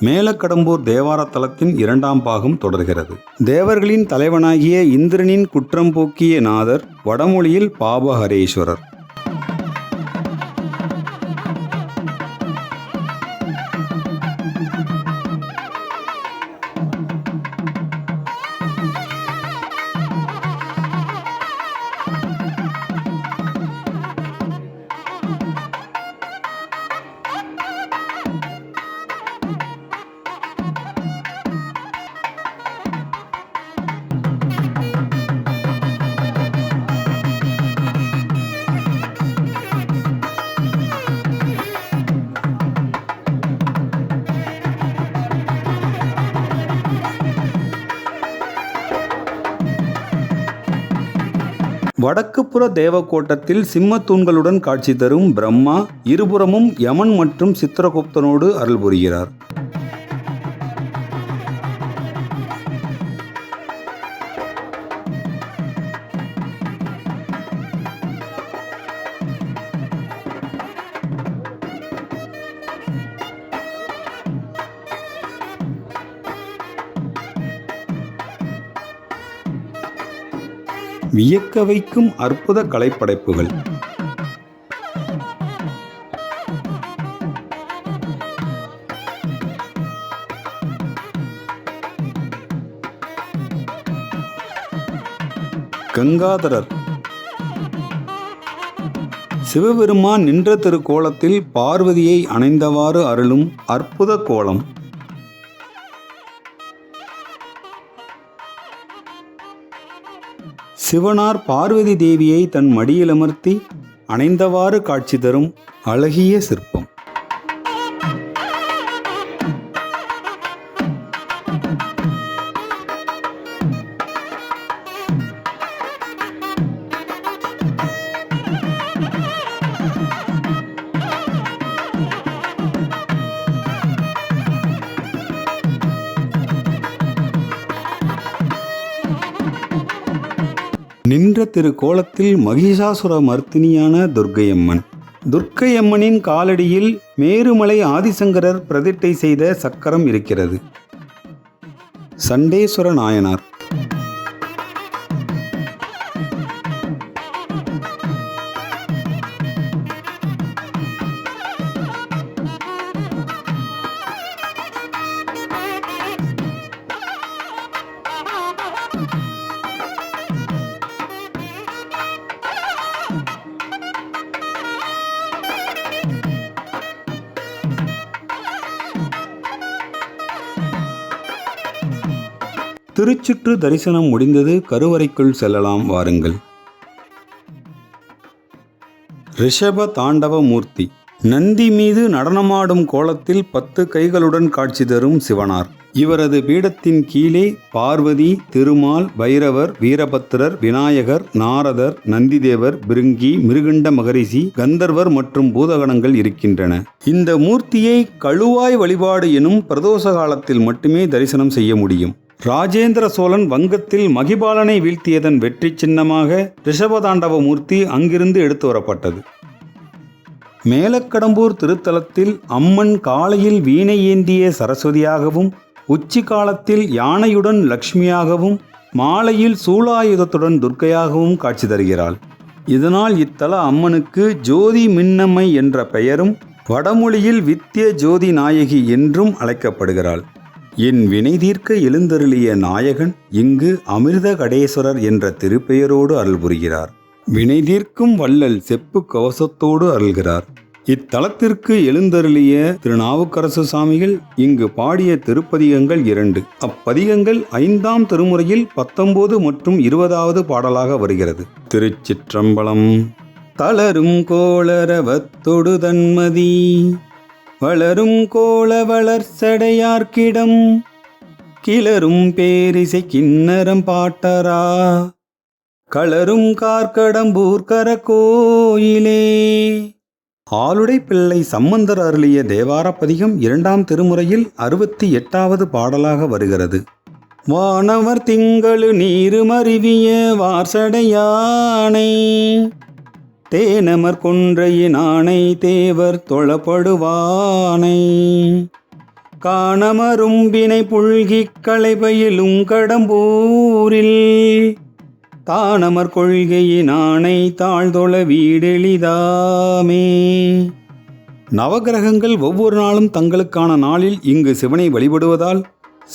மேலக்கடம்பூர் தேவார தலத்தின் 2ஆம் பாகம் தொடர்கிறது. தேவர்களின் தலைவனாகிய இந்திரனின் குற்றம் போக்கிய நாதர், வடமொழியில் பாபஹரேஸ்வரர். வடக்குப்புற தேவக்கோட்டத்தில் சிம்மத்தூண்களுடன் காட்சி தரும் பிரம்மா இருபுறமும் யமன் மற்றும் சித்திரகுப்தனோடு அருள் புரிகிறார். வியக்க வைக்கும் அற்புத கலைப்படைப்புகள். கங்காதரர் சிவபெருமான் நின்ற திருக்கோலத்தில் பார்வதியை அணைந்தவாறு அருளும் அற்புத கோலம். சிவனார் பார்வதி தேவியை தன் மடியில் அமர்த்தி அணைந்தவாறு காட்சி தரும் அழகிய சிற்பம். நின்ற திருக்கோலத்தில் மகிஷாசுர மர்த்தினியான துர்க்கையம்மன். துர்க்கையம்மனின் காலடியில் மேருமலை ஆதிசங்கரர் பிரதிட்டை செய்த சக்கரம் இருக்கிறது. சண்டேஸ்வர நாயனார். திருச்சுற்று தரிசனம் முடிந்தது. கருவறைக்குள் செல்லலாம் வாருங்கள். ரிஷப தாண்டவ மூர்த்தி. நந்தி மீது நடனமாடும் கோலத்தில் 10 கைகளுடன் காட்சி தரும் சிவனார். இவரது பீடத்தின் கீழே பார்வதி, திருமால், பைரவர், வீரபத்திரர், விநாயகர், நாரதர், நந்திதேவர், பிருங்கி, மிருகண்ட மகரிஷி, கந்தர்வர் மற்றும் பூதகணங்கள் இருக்கின்றன. இந்த மூர்த்தியை கழுவாய் வழிபாடு எனும் பிரதோஷ காலத்தில் மட்டுமே தரிசனம் செய்ய முடியும். ராஜேந்திர சோழன் வங்கத்தில் மகிபாலனை வீழ்த்தியதன் வெற்றி சின்னமாக ரிஷபதாண்டவ மூர்த்தி அங்கிருந்து எடுத்து வரப்பட்டது. மேலக்கடம்பூர் திருத்தலத்தில் அம்மன் காலையில் வீணை ஏந்திய சரஸ்வதியாகவும், உச்சி காலத்தில் யானையுடன் லக்ஷ்மியாகவும், மாலையில் சூலாயுதத்துடன் துர்க்கையாகவும் காட்சி தருகிறாள். இதனால் இத்தல அம்மனுக்கு ஜோதி மின்னம்மை என்ற பெயரும், வடமொழியில் வித்ய ஜோதி நாயகி என்றும் அழைக்கப்படுகிறாள். என் வினை தீர்க்க எழுந்தருளிய நாயகன் இங்கு அமிர்த கடேஸ்வரர் என்ற திருப்பெயரோடு அருள் புரிகிறார். வினை தீர்க்கும் வள்ளல் செப்பு கவசத்தோடு அருள்கிறார். இத்தலத்திற்கு எழுந்தருளிய திருநாவுக்கரசு சாமிகள் இங்கு பாடிய திருப்பதிகங்கள் 2. அப்பதிகங்கள் 5ஆம் திருமுறையில் 19 மற்றும் 20வது பாடலாக வருகிறது. திருச்சிற்றம்பலம். தளரும் கோளரவத்தொடு தன்மதி வளரும் கோள வளர்சடையார்க்கிடம் கிளரும் பேரிசை கிண்ணரம் பாட்டரா களரும் கார்கடம்பூர் கரகோயிலே. ஆளுடை பிள்ளை சம்பந்தர் அருளிய தேவார பதிகம் 2ஆம் திருமுறையில் 68வது பாடலாக வருகிறது. வானவர் திங்களு நீரு மருவிய வார்சடையானை தேனமர் கொன்றையின் ஆணை தேவர் தொழப்படுவானை காணமரும்பினை புழ்கிக் களைபயிலும் கடம்பூரில் தானமர் கொள்கையினானை தாழ்தொழ வீடெளிதாமே. நவகிரகங்கள் ஒவ்வொரு நாளும் தங்களுக்கான நாளில் இங்கு சிவனை வழிபடுவதால்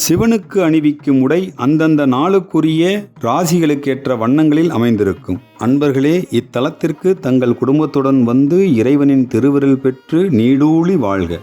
சிவனுக்கு அணிவிக்கும் உடை அந்தந்த நாளுக்குரிய ராசிகளுக்கேற்ற வண்ணங்களில் அமைந்திருக்கும். அன்பர்களே, இத்தலத்திற்கு தங்கள் குடும்பத்துடன் வந்து இறைவனின் திருவருள் பெற்று நீடூழி வாழ்க.